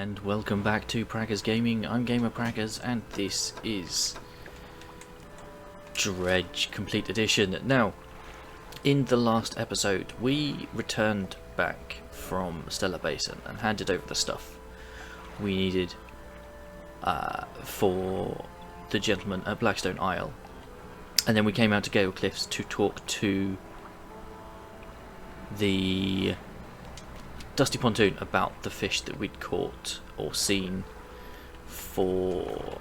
and welcome back to Praggers Gaming. I'm Gamer Praggers, and this is Dredge Complete Edition. Now, in the last episode, we returned back from Stellar Basin and handed over the stuff we needed for the gentleman at Blackstone Isle. And then we came out to Gale Cliffs to talk to the Dusty Pontoon about the fish that we'd caught or seen for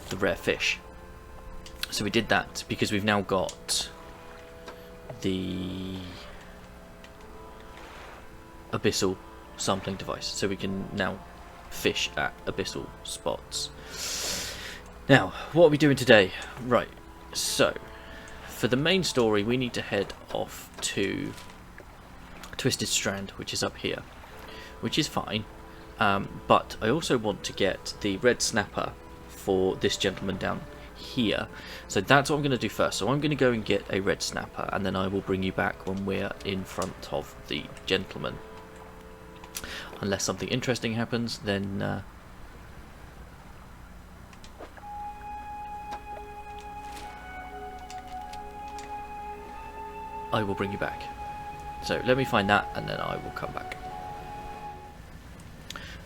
the rare fish. So we did that because we've now got the abyssal sampling device, so we can now fish at abyssal spots. Now, what are we doing today? Right, so for the main story we need to head off to Twisted Strand, which is up here, which is fine, but I also want to get the red snapper for this gentleman down here, so that's what I'm going to do first. So I'm going to go and get a red snapper, and then I will bring you back when we're in front of the gentleman. Unless something interesting happens, then I will bring you back. So let me find that, and then I will come back.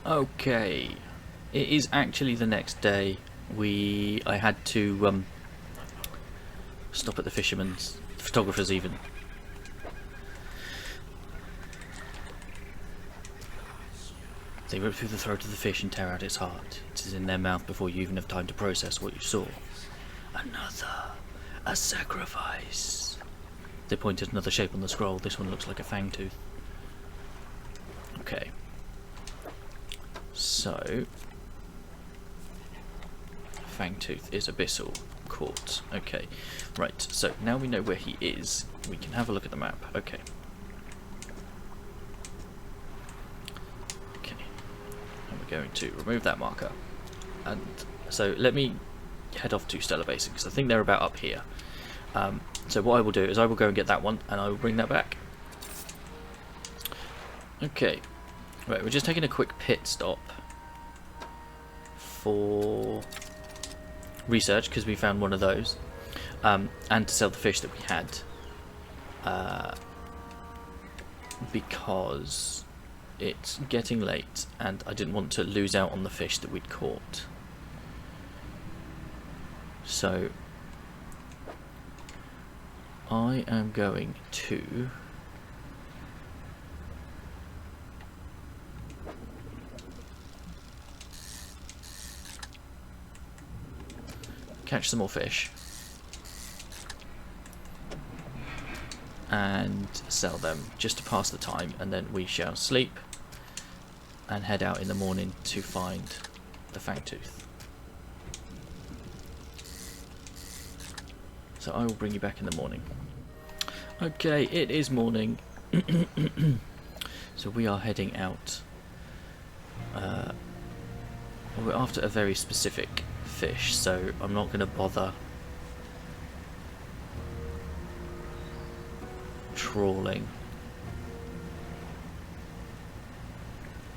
Okay, it is actually the next day. I had to stop at the fisherman's, photographers even. They rip through the throat of the fish and tear out its heart. It is in their mouth before you even have time to process what you saw. A sacrifice. They pointed another shape on the scroll. This one looks like a fang tooth. Okay. So, fang tooth is abyssal caught. Okay. Right. So now we know where he is. We can have a look at the map. Okay. Okay. And we're going to remove that marker. And so let me head off to Stellar Basin, because I think they're about up here. So what I will do is I will go and get that one, and I will bring that back. Okay, right, we're just taking a quick pit stop for research, because we found one of those, and to sell the fish that we had, because it's getting late and I didn't want to lose out on the fish that we'd caught. So I am going to catch some more fish and sell them just to pass the time, and then we shall sleep and head out in the morning to find the fangtooth. So I will bring you back in the morning. Okay, it is morning. So we are heading out. We're after a very specific fish, so I'm not going to bother trawling,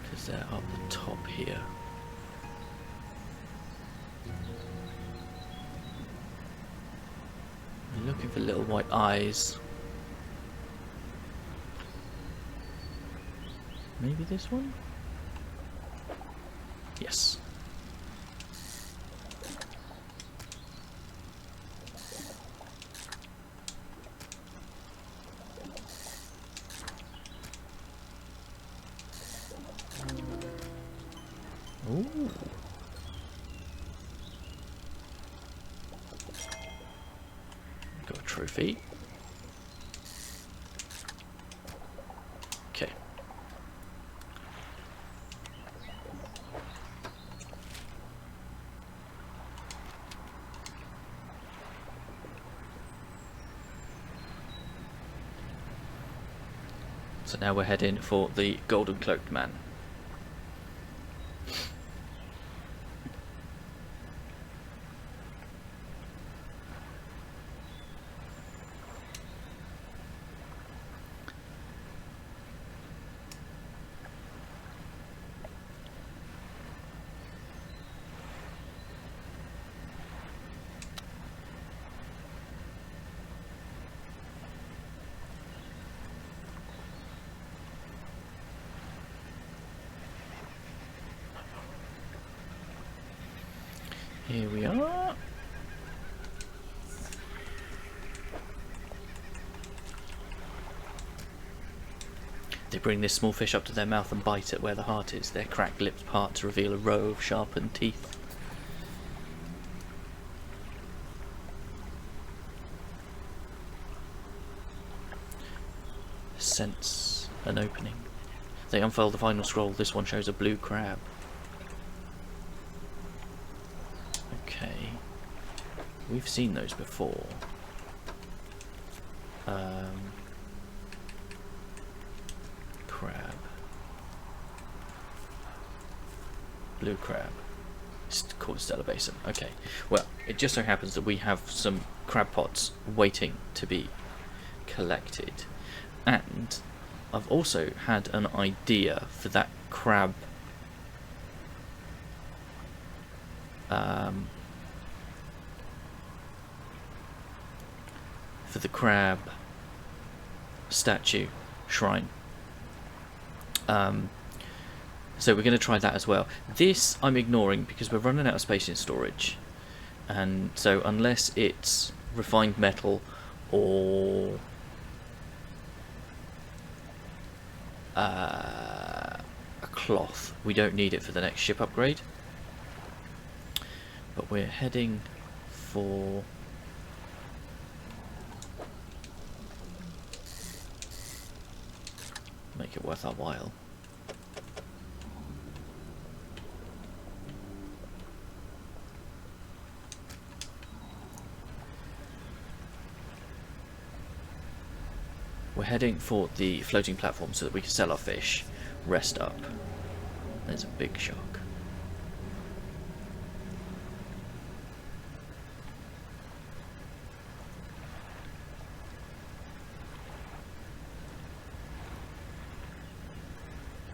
because they're up the top here. I'm looking for little white eyes. Maybe this one? Yes. Ooh. Got a trophy. Okay. So now we're heading for the golden cloaked man. Here we are. They bring this small fish up to their mouth and bite it where the heart is. Their cracked lips part to reveal a row of sharpened teeth. Sense an opening. They unfold the final scroll. This one shows a blue crab. Okay. We've seen those before. Crab. Blue crab. It's called Stellar Basin. Okay. Well, it just so happens that we have some crab pots waiting to be collected. And I've also had an idea for that crab for the crab statue shrine. So we're going to try that as well. This I'm ignoring because we're running out of space in storage, and so unless it's refined metal or a cloth, we don't need it for the next ship upgrade. But we're heading for make it worth our while. We're heading for the floating platform so that we can sell our fish, rest up. There's a big shark.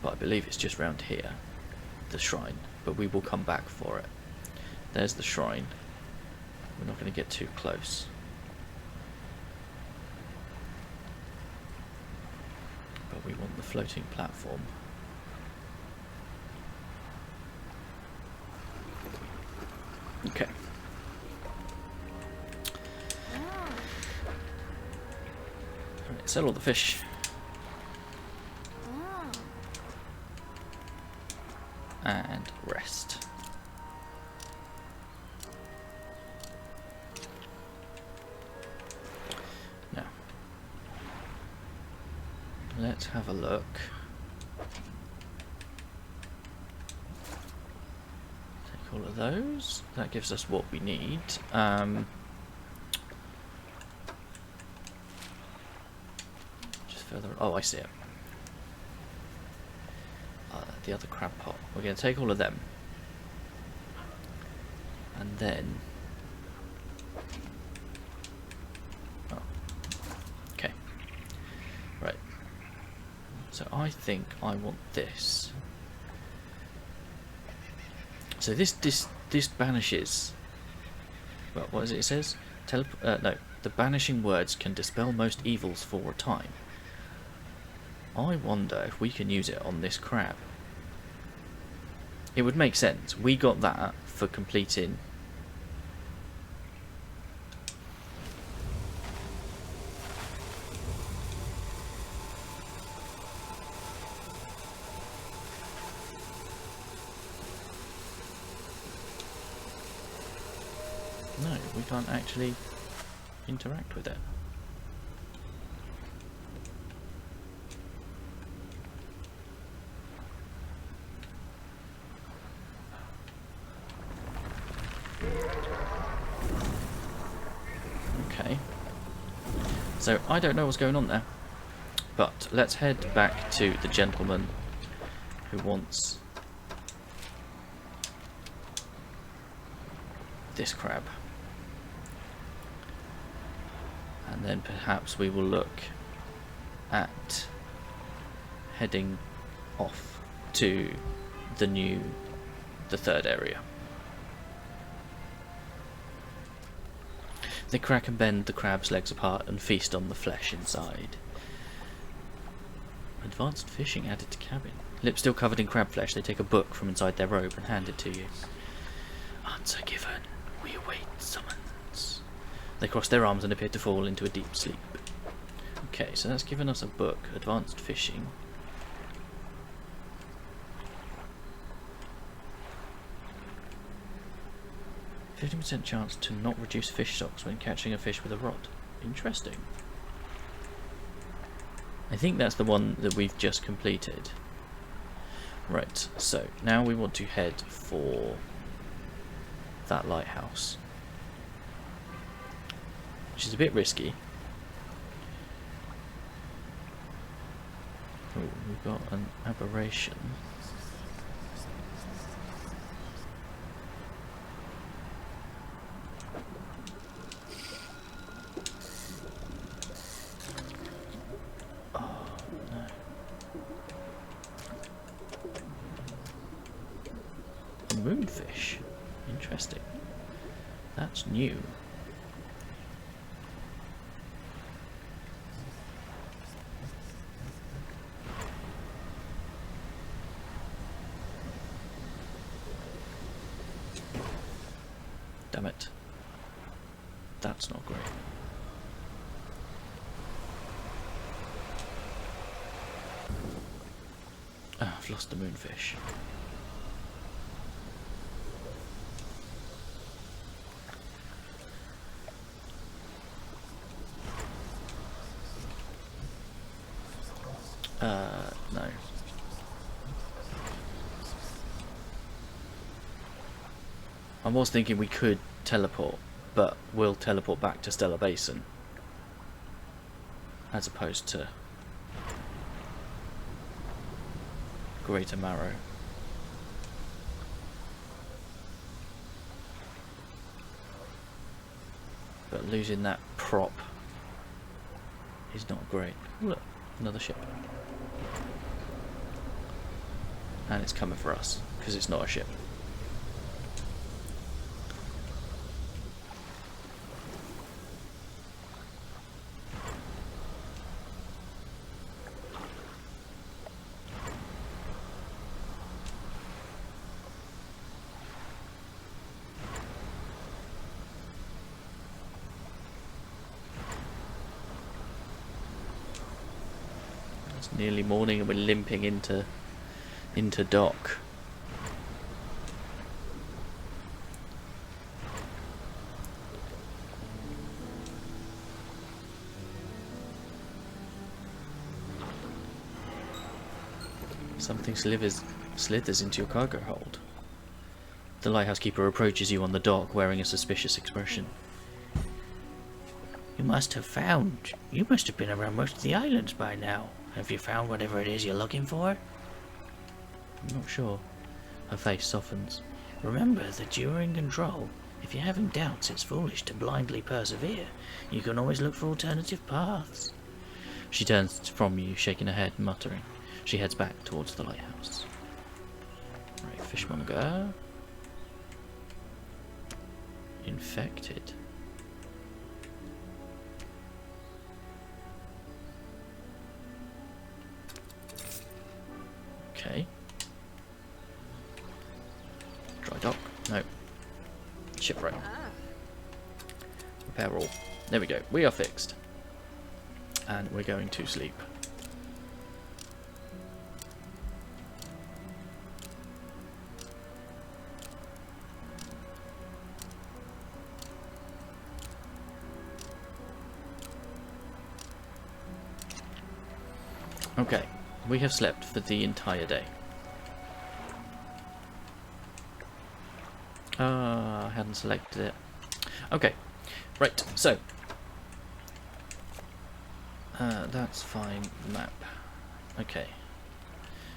But I believe it's just round here, the shrine, but we will come back for it. There's the shrine. We're not going to get too close. But we want the floating platform. Okay. Right, sell all the fish. And rest. Now, let's have a look. Take all of those. That gives us what we need. Just further. Oh, I see it. The other crab pot. We're going to take all of them. And then... Oh. Okay. Right. So I think I want this. So this banishes... Well, what is it? It says? No. The banishing words can dispel most evils for a time. I wonder if we can use it on this crab. It would make sense. We got that for completing. No, we can't actually interact with it. Okay, so I don't know what's going on there, but let's head back to the gentleman who wants this crab, and then perhaps we will look at heading off to the third area. They crack and bend the crab's legs apart and feast on the flesh inside. Advanced fishing added to cabin. Lips still covered in crab flesh, they take a book from inside their robe and hand it to you. Answer given. We await summons. They crossed their arms and appeared to fall into a deep sleep. Okay, so that's given us a book, Advanced Fishing. %50 chance to not reduce fish stocks when catching a fish with a rod. Interesting. I think that's the one that we've just completed. Right, so now we want to head for that lighthouse, which is a bit risky. Oh, we've got an aberration. Oh no. A moonfish. Interesting. That's new. Damn it. That's not great. Ah, I've lost the moonfish. No. I was thinking we could teleport, but we'll teleport back to Stellar Basin as opposed to Greater Marrow. But losing that prop is not great. Look, another ship. And it's coming for us, because it's not a ship. It's nearly morning and we're limping into dock. Something slithers into your cargo hold. The lighthouse keeper approaches you on the dock wearing a suspicious expression. You must have been around most of the islands by now. Have you found whatever it is you're looking for? I'm not sure. Her face softens. Remember that you're in control. If you're having doubts, it's foolish to blindly persevere. You can always look for alternative paths. She turns from you, shaking her head, muttering. She heads back towards the lighthouse. Right, fishmonger. Infected. Okay. Dry dock. No. Shipwreck. Repair all. There we go. We are fixed. And we're going to sleep. Okay, we have slept for the entire day. I hadn't selected it. Okay, right, so that's fine. Map. Okay,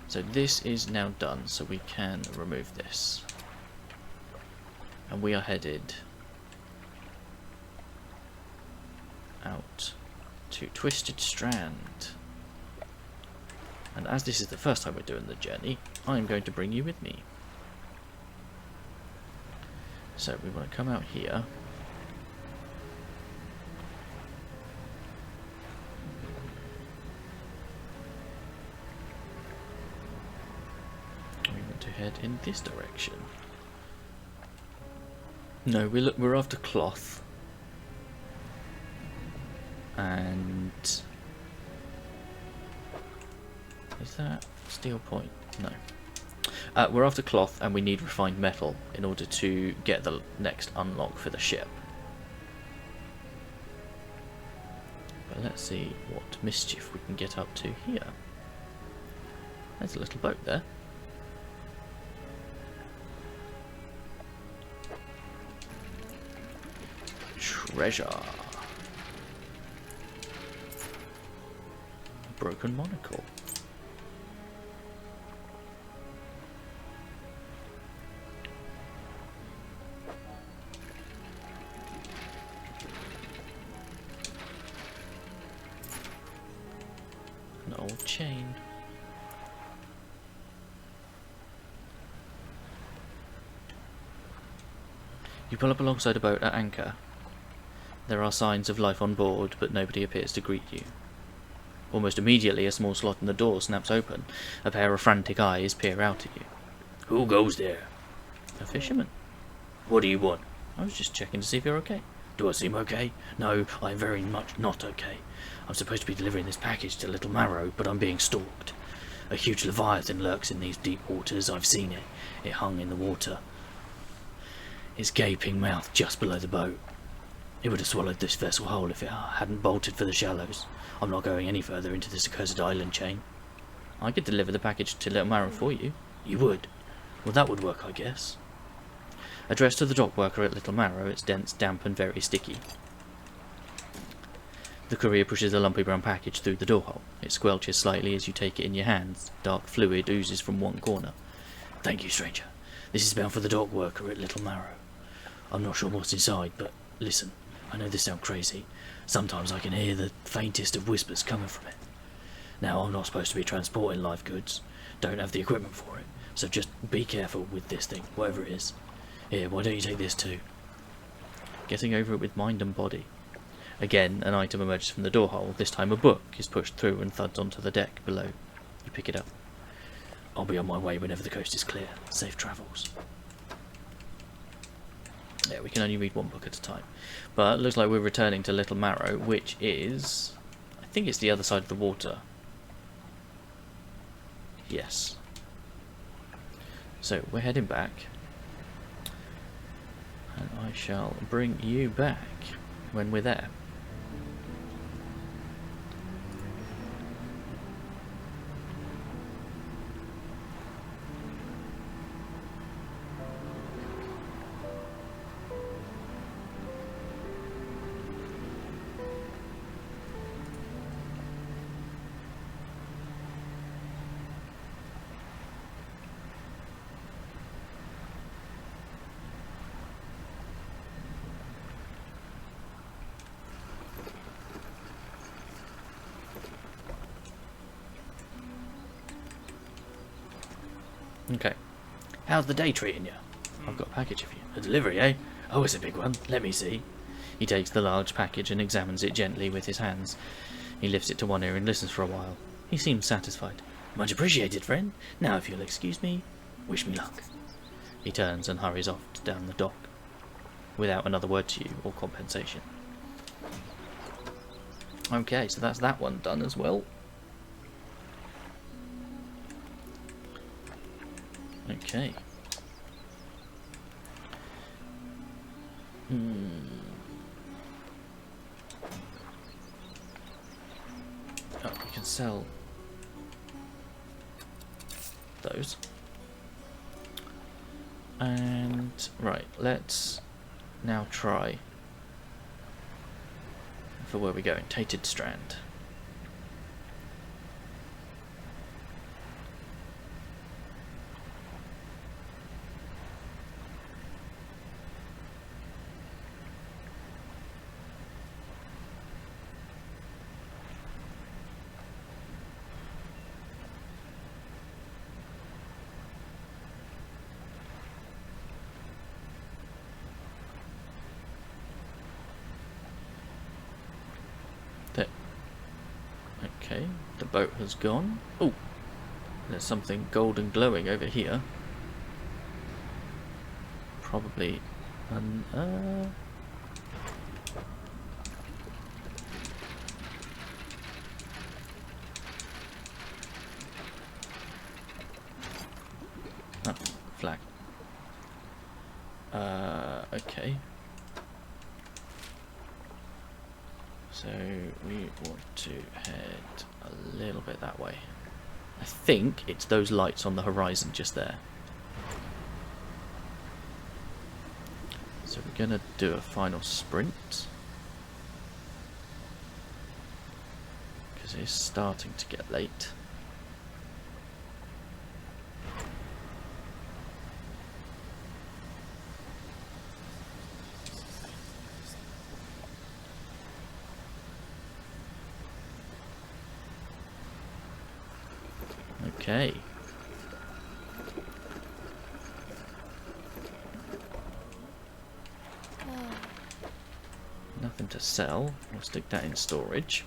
so this is now done, so we can remove this. And we are headed out to Twisted Strand. And as this is the first time we're doing the journey, I'm going to bring you with me. So we want to come out here. We want to head in this direction. No, we're after cloth. And is that steel point? No. We're after cloth, and we need refined metal in order to get the next unlock for the ship. But let's see what mischief we can get up to here. There's a little boat there. Treasure. Broken monocle. An old chain. You pull up alongside a boat at anchor. There are signs of life on board, but nobody appears to greet you. Almost immediately, a small slot in the door snaps open. A pair of frantic eyes peer out at you. Who goes there? A fisherman. What do you want? I was just checking to see if you're okay. Do I seem okay? No, I'm very much not okay. I'm supposed to be delivering this package to Little Marrow, but I'm being stalked. A huge leviathan lurks in these deep waters. I've seen it. It hung in the water. Its gaping mouth just below the boat. It would have swallowed this vessel whole if it hadn't bolted for the shallows. I'm not going any further into this accursed island chain. I could deliver the package to Little Marrow for you. You would? Well, that would work, I guess. Addressed to the dock worker at Little Marrow, it's dense, damp, and very sticky. The courier pushes a lumpy brown package through the door hole. It squelches slightly as you take it in your hands. Dark fluid oozes from one corner. Thank you, stranger. This is bound for the dock worker at Little Marrow. I'm not sure what's inside, but listen. I know this sounds crazy. Sometimes I can hear the faintest of whispers coming from it. Now, I'm not supposed to be transporting live goods. Don't have the equipment for it. So just be careful with this thing, whatever it is. Here, why don't you take this too? Getting over it with mind and body. Again, an item emerges from the door hole. This time a book is pushed through and thuds onto the deck below. You pick it up. I'll be on my way whenever the coast is clear. Safe travels. Yeah, we can only read one book at a time. But it looks like we're returning to Little Marrow, which is... I think it's the other side of the water. Yes. So, we're heading back. And I shall bring you back when we're there. Okay. How's the day treating you? I've got a package of you. A delivery, eh? Oh, it's a big one. Let me see. He takes the large package and examines it gently with his hands. He lifts it to one ear and listens for a while. He seems satisfied. Much appreciated, friend. Now, if you'll excuse me, wish me luck. He turns and hurries off down the dock, without another word to you or compensation. Okay, so that's that one done as well. Okay. Oh, we can sell those. And right, let's now try for where we're going. Tainted Strand. Okay, the boat has gone. Oh, there's something golden glowing over here. Probably And, oh, flag. Okay. So we want to head a little bit that way. I think it's those lights on the horizon just there. So we're gonna do a final sprint. Because it's starting to get late. Okay. Nothing to sell. We'll stick that in storage.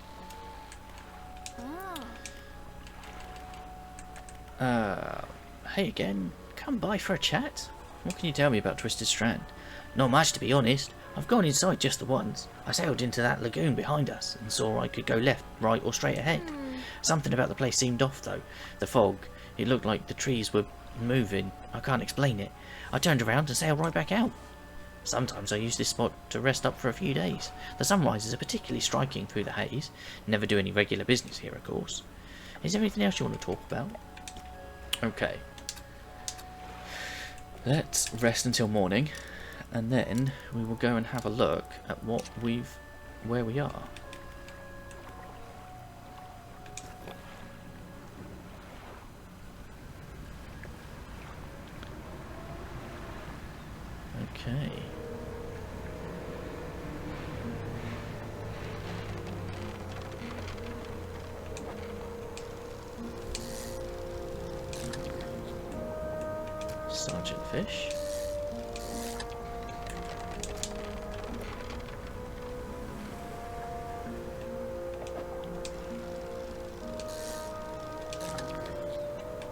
Hey again. Come by for a chat. What can you tell me about Twisted Strand? Not much, to be honest. I've gone inside just the once. I sailed into that lagoon behind us and saw I could go left, right or straight ahead. Something about the place seemed off though. The fog, it looked like the trees were moving. I can't explain it. I turned around and sailed right back out. Sometimes I use this spot to rest up for a few days. The sunrises are particularly striking through the haze. Never do any regular business here, of course. Is there anything else you want to talk about? Okay. Let's rest until morning, and then we will go and have a look at where we are. Okay. Sergeant Fish.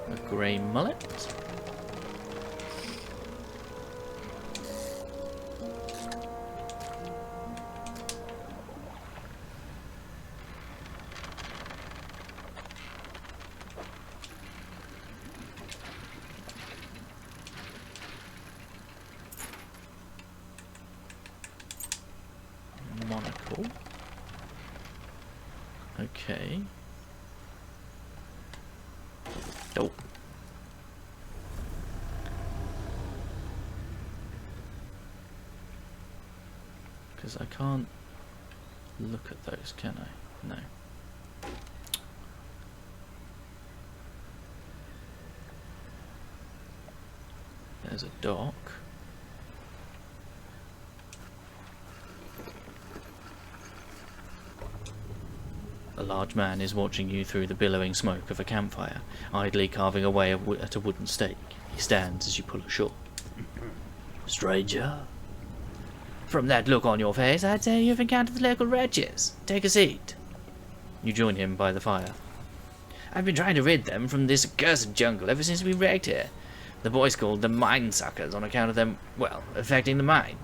A grey mullet. Monocle. Okay. Nope. Because I can't look at those, can I? No. There's a dock. A large man is watching you through the billowing smoke of a campfire, idly carving away at a wooden stake. He stands as you pull ashore. Stranger, from that look on your face, I'd say you've encountered the local wretches. Take a seat. You join him by the fire. I've been trying to rid them from this accursed jungle ever since we wrecked here. The boys called them mind suckers on account of them, well, affecting the mind.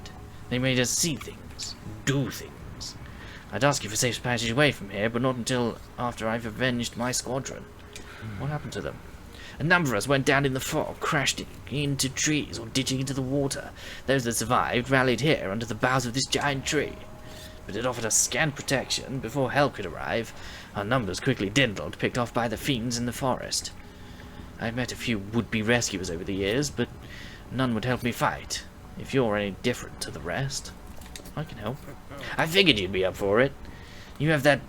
They made us see things, do things. I'd ask you for safe passage away from here, but not until after I've avenged my squadron. What happened to them? A number of us went down in the fog, crashed into trees or ditching into the water. Those that survived rallied here under the boughs of this giant tree. But it offered us scant protection before help could arrive. Our numbers quickly dwindled, picked off by the fiends in the forest. I've met a few would-be rescuers over the years, but none would help me fight. If you're any different to the rest, I can help. I figured you'd be up for it. You have that...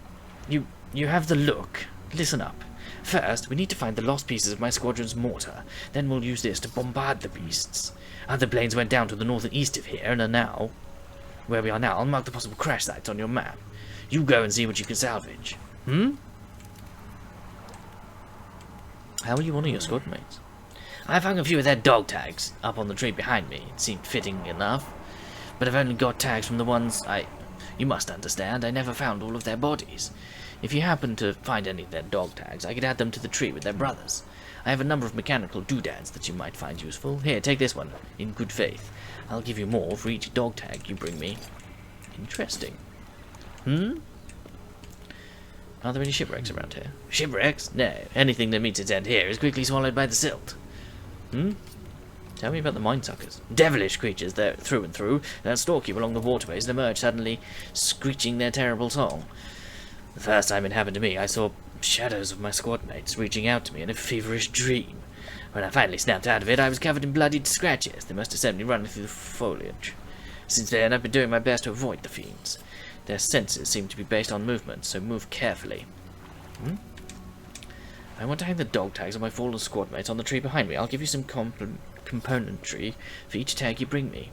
You have the look. Listen up. First, we need to find the lost pieces of my squadron's mortar. Then we'll use this to bombard the beasts. Other planes went down to the north and east of here and are now... Where we are now, I'll mark the possible crash sites on your map. You go and see what you can salvage. How are you on your squad mates? I've hung a few of their dog tags up on the tree behind me. It seemed fitting enough. But I've only got tags from the ones I... You must understand, I never found all of their bodies. If you happen to find any of their dog tags, I could add them to the tree with their brothers. I have a number of mechanical doodads that you might find useful. Here, take this one, in good faith. I'll give you more for each dog tag you bring me. Interesting. Are there any shipwrecks around here? Shipwrecks? No. Anything that meets its end here is quickly swallowed by the silt. Tell me about the mine-suckers. Devilish creatures, they're through and through, that stalk you along the waterways and emerge suddenly, screeching their terrible song. The first time it happened to me, I saw shadows of my squad mates reaching out to me in a feverish dream. When I finally snapped out of it, I was covered in bloodied scratches. They must have sent me running through the foliage. Since then, I've been doing my best to avoid the fiends. Their senses seem to be based on movement, so move carefully. I want to hang the dog tags of my fallen squad mates on the tree behind me. I'll give you some componentry for each tag you bring me.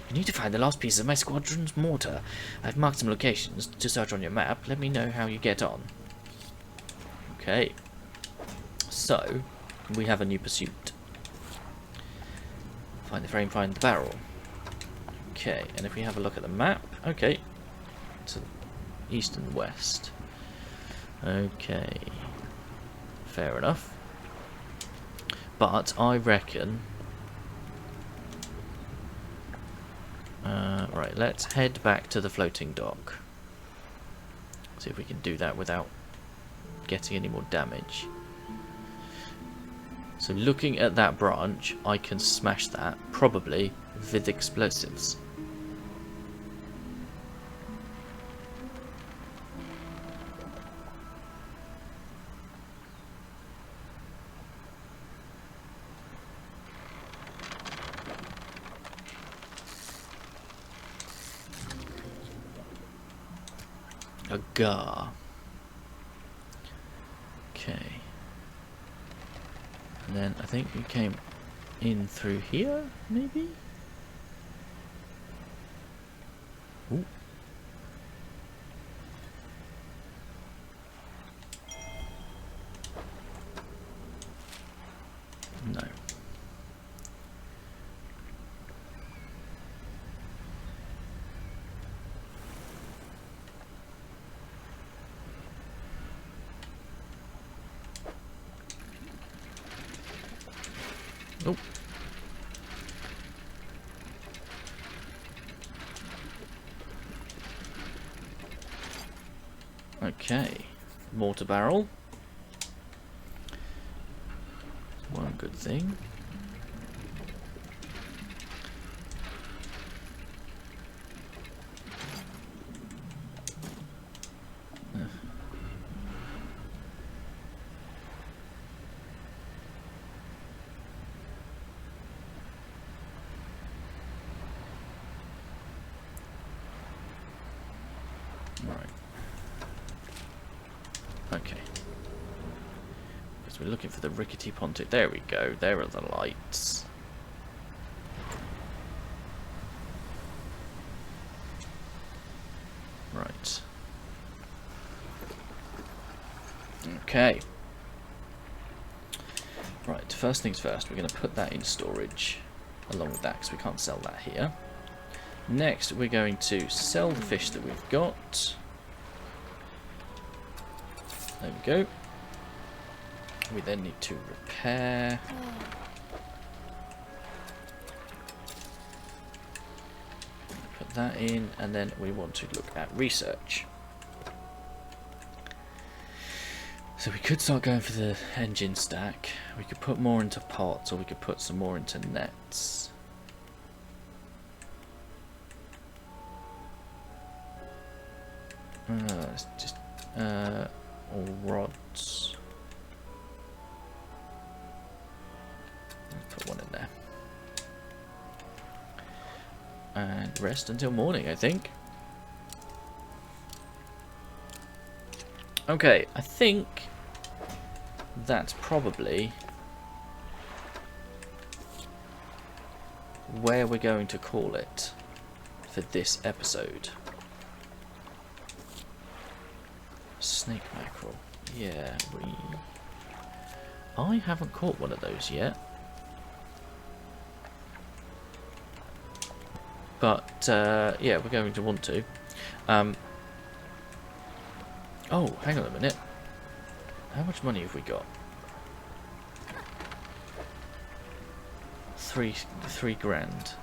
You need to find the last pieces of my squadron's mortar. I've marked some locations to search on your map. Let me know how you get on. Okay. So, we have a new pursuit. Find the frame, find the barrel. Okay, and if we have a look at the map, okay, to east and west. Okay, fair enough. But I reckon, right, let's head back to the floating dock. See if we can do that without getting any more damage. So looking at that branch, I can smash that, probably with explosives. A gar. Okay. And then I think we came in through here, maybe? Ooh. No. Nope. Okay, mortar barrel. One good thing. Right. Okay. Because we're looking for the rickety pontoon. There we go. There are the lights. Right. Okay. Right, first things first, we're going to put that in storage along with that because we can't sell that here. Next, we're going to sell the fish that we've got. There we go. We then need to repair. Put that in, and then we want to look at research. So we could start going for the engine stack. We could put more into pots, or we could put some more into nets. It's just or rods. Let's put one in there. And rest until morning, I think. Okay, I think that's probably where we're going to call it for this episode. Snake mackerel. Yeah, I haven't caught one of those yet. But, yeah, we're going to want to. Oh, hang on a minute. How much money have we got? Three grand.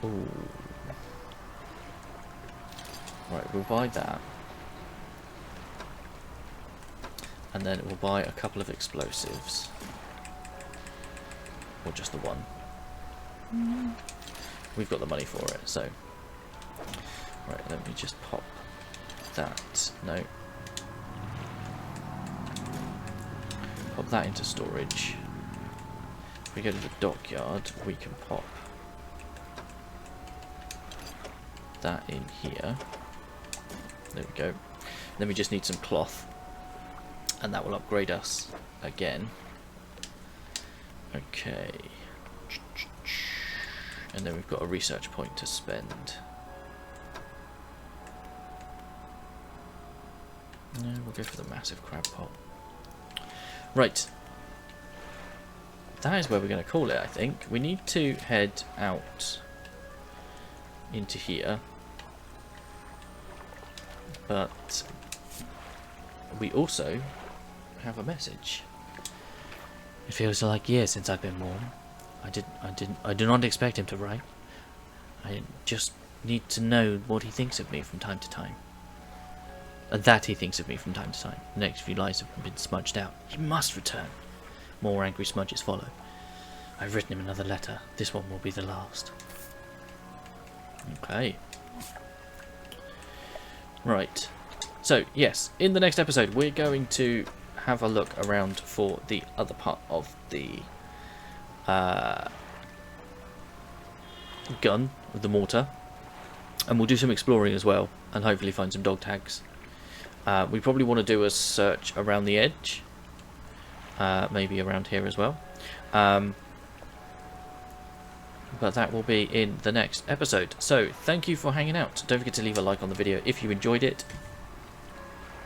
Ooh. Right, we'll buy that. And then we'll buy a couple of explosives. Or just the one. We've got the money for it, so... Right, let me just pop that. No. Pop that into storage. If we go to the dockyard, we can pop that in here. There we go. Then we just need some cloth, and that will upgrade us again. Okay. And then we've got a research point to spend. No, we'll go for the massive crab pot. Right. That is where we're going to call it, I think. We need to head out into here. But we also have a message. It feels like years since I've been warm. I do not expect him to write. I just need to know what he thinks of me from time to time. And that he thinks of me from time to time. The next few lines have been smudged out. He must return. More angry smudges follow. I've written him another letter. This one will be the last. Okay. Right. So, yes, in the next episode we're going to have a look around for the other part of the gun, with the mortar. And we'll do some exploring as well, and hopefully find some dog tags. We probably want to do a search around the edge. Maybe around here as well. But that will be in the next episode. So, thank you for hanging out. Don't forget to leave a like on the video if you enjoyed it.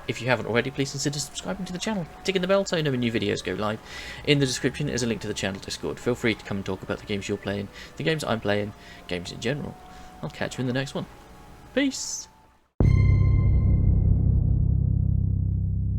If you haven't already, please consider subscribing to the channel. Ticking the bell so you know when new videos go live. In the description is a link to the channel Discord. Feel free to come and talk about the games you're playing, the games I'm playing, games in general. I'll catch you in the next one. Peace!